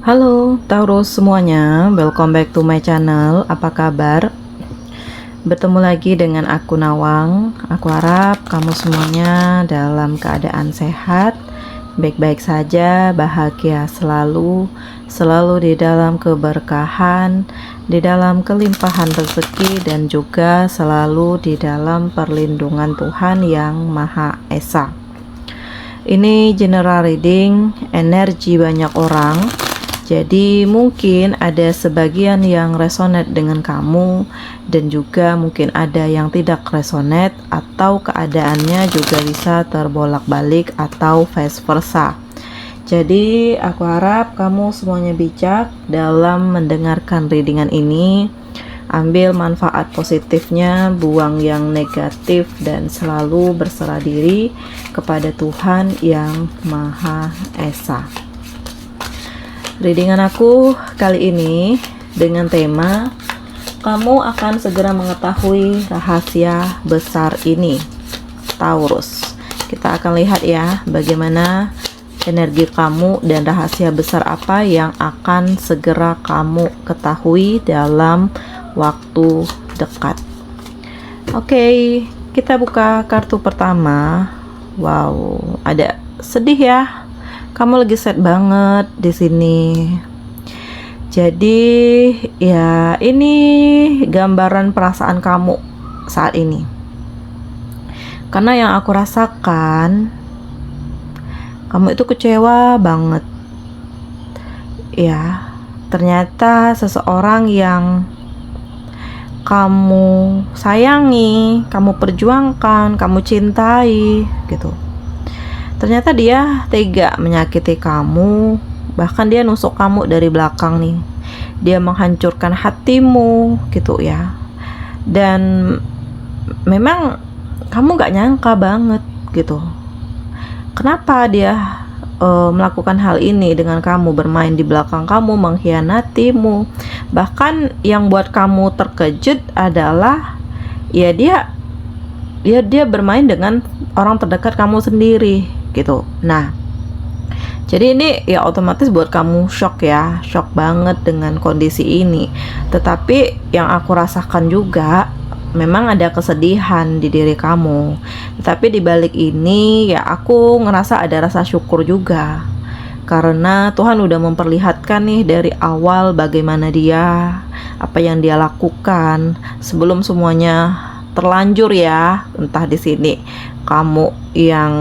Halo Taurus semuanya, welcome back to my channel. Apa kabar? Bertemu lagi dengan aku Nawang. Aku harap kamu semuanya dalam keadaan sehat, baik-baik saja, bahagia selalu, selalu di dalam keberkahan, di dalam kelimpahan rezeki, dan juga selalu di dalam perlindungan Tuhan Yang Maha Esa. Ini general reading energi banyak orang. Jadi mungkin ada sebagian yang resonate dengan kamu dan juga mungkin ada yang tidak resonate atau keadaannya juga bisa terbolak-balik atau vice versa. Jadi aku harap kamu semuanya bijak dalam mendengarkan readingan ini. Ambil manfaat positifnya, buang yang negatif, dan selalu berserah diri kepada Tuhan Yang Maha Esa. Readingan aku kali ini dengan tema kamu akan segera mengetahui rahasia besar ini, Taurus. Kita akan lihat ya bagaimana energi kamu dan rahasia besar apa yang akan segera kamu ketahui dalam waktu dekat. Oke, kita buka kartu pertama. Wow, ada sedih ya. Kamu lagi sad banget di sini. Jadi ya ini gambaran perasaan kamu saat ini. Karena yang aku rasakan, kamu itu kecewa banget. Ya, ternyata seseorang yang kamu sayangi, kamu perjuangkan, kamu cintai gitu, ternyata dia tega menyakiti kamu, bahkan dia nusuk kamu dari belakang nih. Dia menghancurkan hatimu gitu ya. Dan memang kamu gak nyangka banget gitu. Kenapa dia melakukan hal ini dengan kamu, bermain di belakang kamu, mengkhianatimu. Bahkan yang buat kamu terkejut adalah ya dia bermain dengan orang terdekat kamu sendiri gitu. Nah, jadi ini ya otomatis buat kamu shock ya, shock banget dengan kondisi ini. Tetapi yang aku rasakan juga memang ada kesedihan di diri kamu. Tetapi di balik ini ya aku ngerasa ada rasa syukur juga. Karena Tuhan udah memperlihatkan nih dari awal bagaimana dia, apa yang dia lakukan sebelum semuanya terlanjur ya, entah di sini kamu yang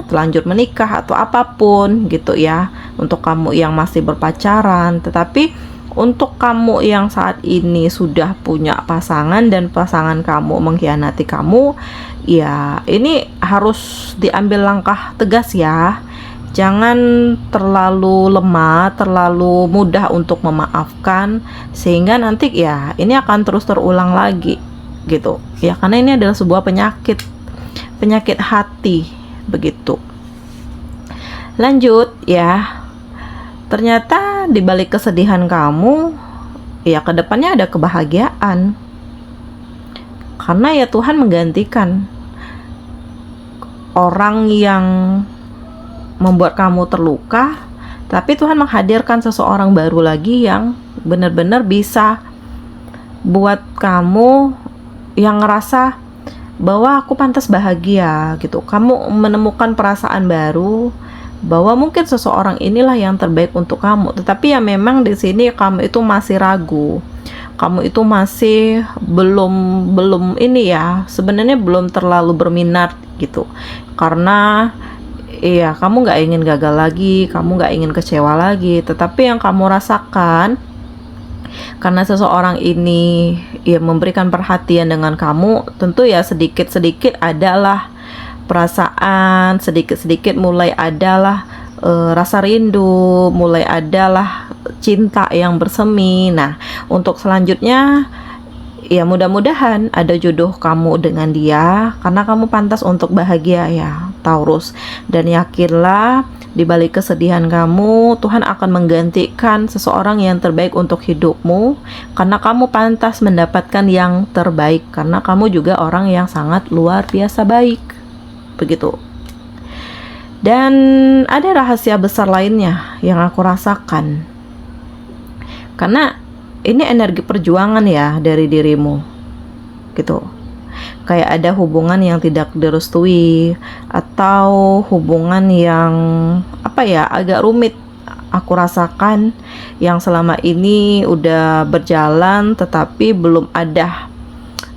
terlanjur menikah atau apapun gitu ya, untuk kamu yang masih berpacaran. Tetapi untuk kamu yang saat ini sudah punya pasangan dan pasangan kamu mengkhianati kamu, ya ini harus diambil langkah tegas ya. Jangan terlalu lemah, terlalu mudah untuk memaafkan, sehingga nanti ya ini akan terus terulang lagi gitu ya, karena ini adalah sebuah penyakit hati begitu. Lanjut ya, ternyata di balik kesedihan kamu ya kedepannya ada kebahagiaan, karena ya Tuhan menggantikan orang yang membuat kamu terluka, tapi Tuhan menghadirkan seseorang baru lagi yang benar-benar bisa buat kamu yang ngerasa bahwa aku pantas bahagia gitu. Kamu menemukan perasaan baru bahwa mungkin seseorang inilah yang terbaik untuk kamu. Tetapi ya memang di sini kamu itu masih ragu. Kamu itu masih belum ini ya, sebenarnya belum terlalu berminat gitu. Karena iya, kamu gak ingin gagal lagi, kamu gak ingin kecewa lagi. Tetapi yang kamu rasakan, karena seseorang ini ya memberikan perhatian dengan kamu, tentu ya sedikit-sedikit adalah perasaan, sedikit-sedikit mulai adalah rasa rindu, mulai adalah cinta yang bersemi. Nah, untuk selanjutnya ya mudah-mudahan ada jodoh kamu dengan dia, karena kamu pantas untuk bahagia ya Taurus. Dan yakinlah di balik kesedihan kamu, Tuhan akan menggantikan seseorang yang terbaik untuk hidupmu, karena kamu pantas mendapatkan yang terbaik, karena kamu juga orang yang sangat luar biasa baik begitu. Dan ada rahasia besar lainnya yang aku rasakan. Karena ini energi perjuangan ya dari dirimu gitu. Kayak ada hubungan yang tidak direstui, atau hubungan yang agak rumit aku rasakan, yang selama ini udah berjalan tetapi belum ada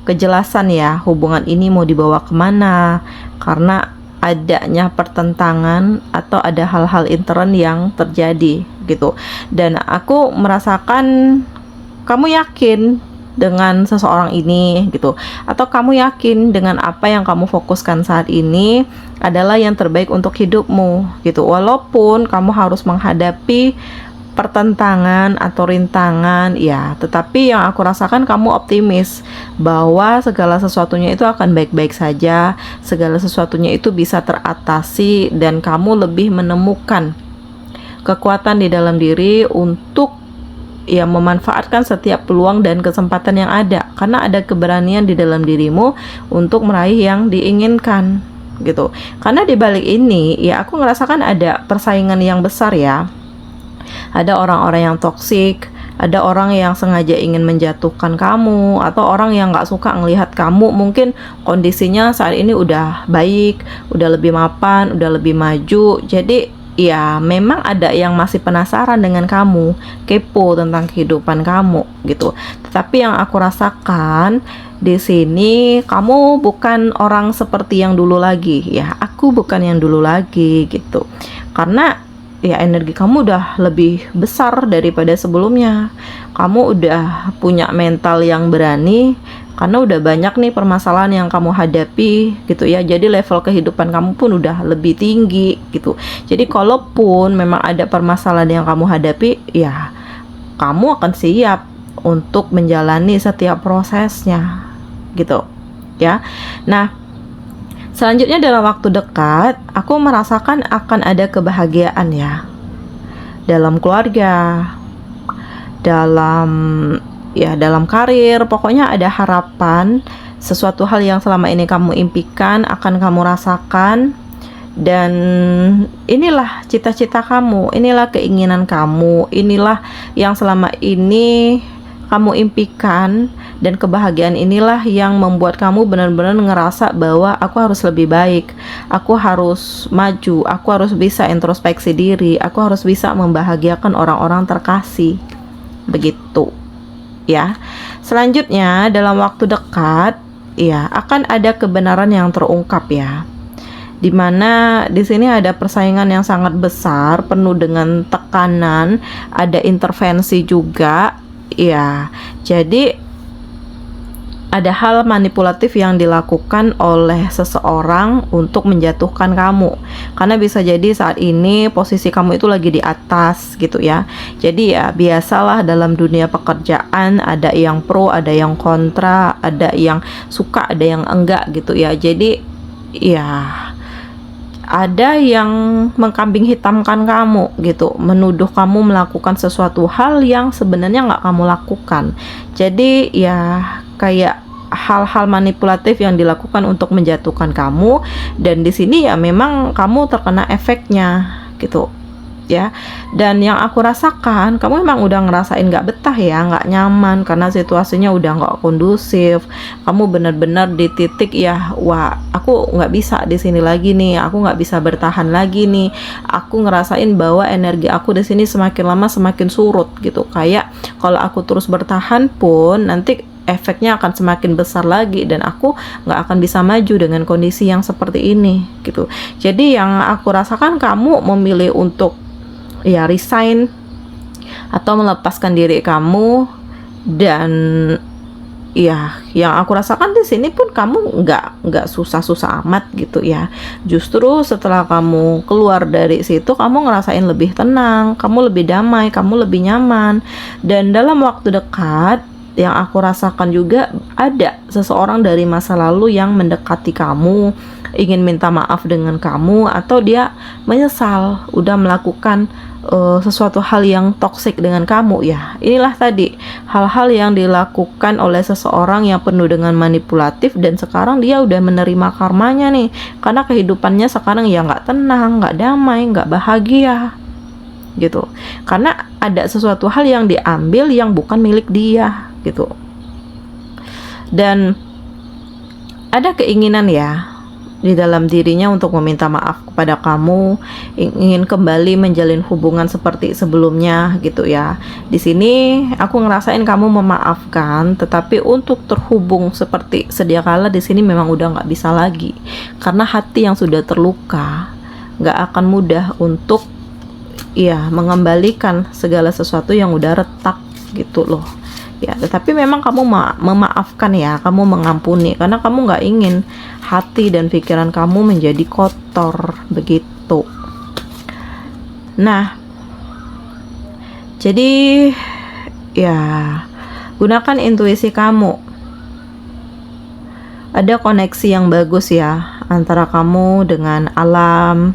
kejelasan ya hubungan ini mau dibawa kemana, karena adanya pertentangan atau ada hal-hal intern yang terjadi gitu. Dan aku merasakan kamu yakin dengan seseorang ini gitu, atau kamu yakin dengan apa yang kamu fokuskan saat ini adalah yang terbaik untuk hidupmu gitu, walaupun kamu harus menghadapi pertentangan atau rintangan ya, tetapi yang aku rasakan kamu optimis bahwa segala sesuatunya itu akan baik-baik saja, segala sesuatunya itu bisa teratasi, dan kamu lebih menemukan kekuatan di dalam diri untuk ya memanfaatkan setiap peluang dan kesempatan yang ada, karena ada keberanian di dalam dirimu untuk meraih yang diinginkan gitu. Karena di balik ini ya aku ngerasakan ada persaingan yang besar ya. Ada orang-orang yang toksik, ada orang yang sengaja ingin menjatuhkan kamu, atau orang yang gak suka ngelihat kamu mungkin kondisinya saat ini udah baik, udah lebih mapan, udah lebih maju. Jadi ya memang ada yang masih penasaran dengan kamu, kepo tentang kehidupan kamu gitu. Tetapi yang aku rasakan di sini, kamu bukan orang seperti yang dulu lagi ya. Aku bukan yang dulu lagi gitu. Karena ya energi kamu udah lebih besar daripada sebelumnya. Kamu udah punya mental yang berani, karena udah banyak nih permasalahan yang kamu hadapi gitu ya. Jadi level kehidupan kamu pun udah lebih tinggi gitu. Jadi kalaupun memang ada permasalahan yang kamu hadapi, ya kamu akan siap untuk menjalani setiap prosesnya gitu ya. Nah, selanjutnya dalam waktu dekat aku merasakan akan ada kebahagiaan ya, dalam keluarga, dalam karir, pokoknya ada harapan. Sesuatu hal yang selama ini kamu impikan akan kamu rasakan, dan inilah cita-cita kamu, inilah keinginan kamu, inilah yang selama ini kamu impikan, dan kebahagiaan inilah yang membuat kamu benar-benar ngerasa bahwa aku harus lebih baik, aku harus maju, aku harus bisa introspeksi diri, aku harus bisa membahagiakan orang-orang terkasih begitu ya. Selanjutnya dalam waktu dekat ya akan ada kebenaran yang terungkap ya, dimana di sini ada persaingan yang sangat besar, penuh dengan tekanan, ada intervensi juga ya. Jadi ada hal manipulatif yang dilakukan oleh seseorang untuk menjatuhkan kamu, karena bisa jadi saat ini posisi kamu itu lagi di atas gitu ya. Jadi ya biasalah dalam dunia pekerjaan, ada yang pro, ada yang kontra, ada yang suka, ada yang enggak gitu ya. Jadi ya ada yang mengkambing hitamkan kamu gitu, menuduh kamu melakukan sesuatu hal yang sebenarnya nggak kamu lakukan. Jadi ya kayak hal-hal manipulatif yang dilakukan untuk menjatuhkan kamu, dan di sini ya memang kamu terkena efeknya gitu ya. Dan yang aku rasakan, kamu memang udah ngerasain nggak betah ya, nggak nyaman, karena situasinya udah nggak kondusif. Kamu benar-benar di titik ya, wah aku nggak bisa di sini lagi nih, aku nggak bisa bertahan lagi nih. Aku ngerasain bahwa energi aku di sini semakin lama semakin surut gitu. Kayak kalau aku terus bertahan pun nanti efeknya akan semakin besar lagi, dan aku nggak akan bisa maju dengan kondisi yang seperti ini gitu. Jadi yang aku rasakan, kamu memilih untuk ya resign atau melepaskan diri kamu, dan ya yang aku rasakan di sini pun kamu nggak susah-susah amat gitu ya. Justru setelah kamu keluar dari situ, kamu ngerasain lebih tenang, kamu lebih damai, kamu lebih nyaman. Dan dalam waktu dekat yang aku rasakan juga ada seseorang dari masa lalu yang mendekati kamu, ingin minta maaf dengan kamu, atau dia menyesal udah melakukan sesuatu hal yang toksik dengan kamu ya. Inilah tadi hal-hal yang dilakukan oleh seseorang yang penuh dengan manipulatif, dan sekarang dia udah menerima karmanya nih, karena kehidupannya sekarang ya nggak tenang, nggak damai, nggak bahagia gitu. Karena ada sesuatu hal yang diambil yang bukan milik dia gitu. Dan ada keinginan ya di dalam dirinya untuk meminta maaf kepada kamu, ingin kembali menjalin hubungan seperti sebelumnya gitu ya. Di sini aku ngerasain kamu memaafkan, tetapi untuk terhubung seperti sedia kala di sini memang udah nggak bisa lagi, karena hati yang sudah terluka nggak akan mudah untuk ya mengembalikan segala sesuatu yang udah retak gitu loh. Ya, tetapi memang kamu memaafkan ya, kamu mengampuni karena kamu nggak ingin hati dan pikiran kamu menjadi kotor begitu. Nah, jadi ya gunakan intuisi kamu. Ada koneksi yang bagus ya antara kamu dengan alam,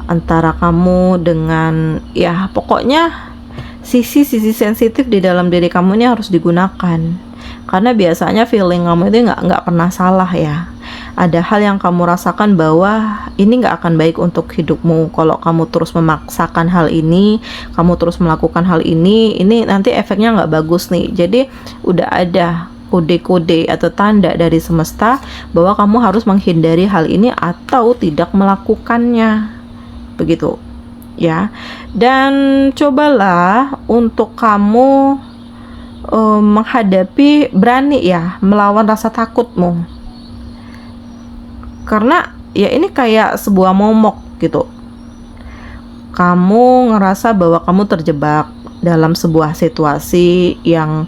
antara kamu dengan ya pokoknya sisi-sisi sensitif di dalam diri kamu ini harus digunakan, karena biasanya feeling kamu itu nggak pernah salah ya. Ada hal yang kamu rasakan bahwa ini nggak akan baik untuk hidupmu kalau kamu terus memaksakan hal ini, kamu terus melakukan hal ini nanti efeknya nggak bagus nih. Jadi udah ada kode-kode atau tanda dari semesta bahwa kamu harus menghindari hal ini atau tidak melakukannya begitu ya. Dan cobalah untuk kamu menghadapi, berani ya melawan rasa takutmu, karena ya ini kayak sebuah momok gitu. Kamu ngerasa bahwa kamu terjebak dalam sebuah situasi yang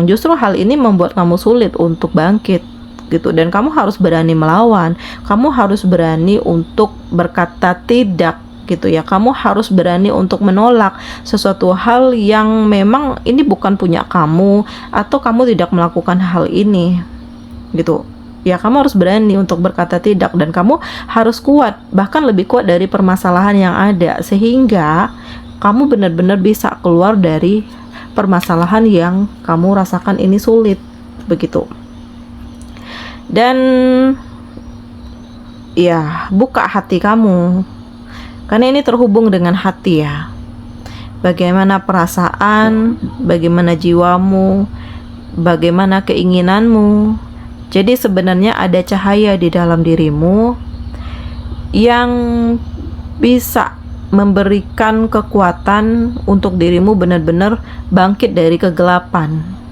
justru hal ini membuat kamu sulit untuk bangkit gitu, dan kamu harus berani melawan, kamu harus berani untuk berkata tidak gitu ya. Kamu harus berani untuk menolak sesuatu hal yang memang ini bukan punya kamu, atau kamu tidak melakukan hal ini gitu ya. Kamu harus berani untuk berkata tidak, dan kamu harus kuat, bahkan lebih kuat dari permasalahan yang ada, sehingga kamu benar-benar bisa keluar dari permasalahan yang kamu rasakan ini sulit begitu. Dan ya buka hati kamu, karena ini terhubung dengan hati ya. Bagaimana perasaan, bagaimana jiwamu, bagaimana keinginanmu. Jadi sebenarnya ada cahaya di dalam dirimu yang bisa memberikan kekuatan untuk dirimu benar-benar bangkit dari kegelapan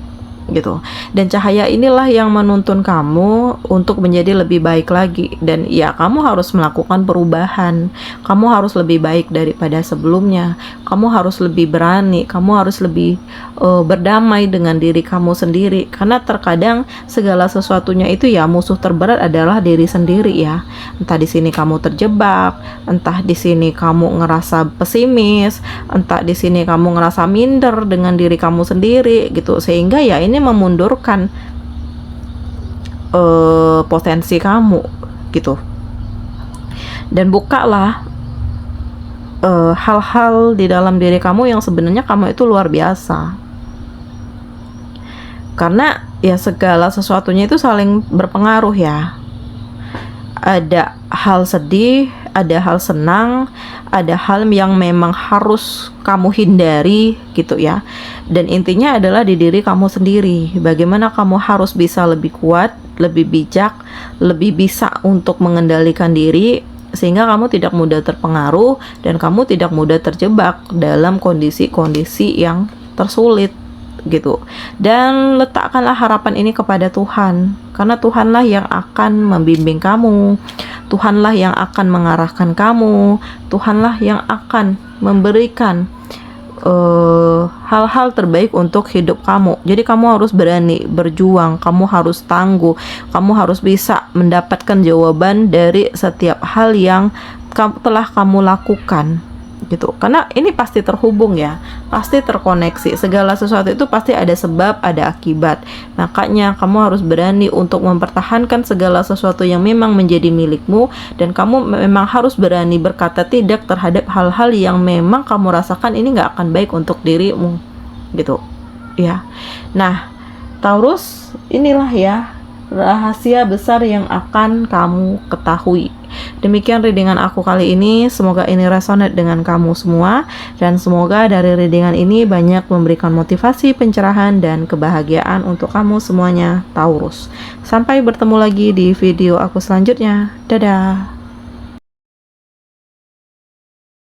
gitu. Dan cahaya inilah yang menuntun kamu untuk menjadi lebih baik lagi. Dan ya kamu harus melakukan perubahan, kamu harus lebih baik daripada sebelumnya, kamu harus lebih berani, kamu harus lebih berdamai dengan diri kamu sendiri. Karena terkadang segala sesuatunya itu ya musuh terberat adalah diri sendiri ya. Entah di sini kamu terjebak, entah di sini kamu ngerasa pesimis, entah di sini kamu ngerasa minder dengan diri kamu sendiri gitu, sehingga ya ini memundurkan potensi kamu gitu. Dan bukalah hal-hal di dalam diri kamu yang sebenarnya kamu itu luar biasa, karena ya segala sesuatunya itu saling berpengaruh ya. Ada hal sedih, ada hal senang, ada hal yang memang harus kamu hindari gitu ya. Dan intinya adalah di diri kamu sendiri, bagaimana kamu harus bisa lebih kuat, lebih bijak, lebih bisa untuk mengendalikan diri, sehingga kamu tidak mudah terpengaruh dan kamu tidak mudah terjebak dalam kondisi-kondisi yang tersulit gitu. Dan letakkanlah harapan ini kepada Tuhan, karena Tuhanlah yang akan membimbing kamu, Tuhanlah yang akan mengarahkan kamu, Tuhanlah yang akan memberikan hal-hal terbaik untuk hidup kamu. Jadi kamu harus berani berjuang, kamu harus tangguh, kamu harus bisa mendapatkan jawaban dari setiap hal yang telah kamu lakukan gitu. Karena ini pasti terhubung ya, pasti terkoneksi. Segala sesuatu itu pasti ada sebab, ada akibat. Makanya kamu harus berani untuk mempertahankan segala sesuatu yang memang menjadi milikmu, dan kamu memang harus berani berkata tidak terhadap hal-hal yang memang kamu rasakan ini nggak akan baik untuk dirimu gitu ya. Nah, Taurus, inilah ya rahasia besar yang akan kamu ketahui. Demikian readingan aku kali ini, semoga ini resonate dengan kamu semua, dan semoga dari readingan ini banyak memberikan motivasi, pencerahan, dan kebahagiaan untuk kamu semuanya, Taurus. Sampai bertemu lagi di video aku selanjutnya. Dadah!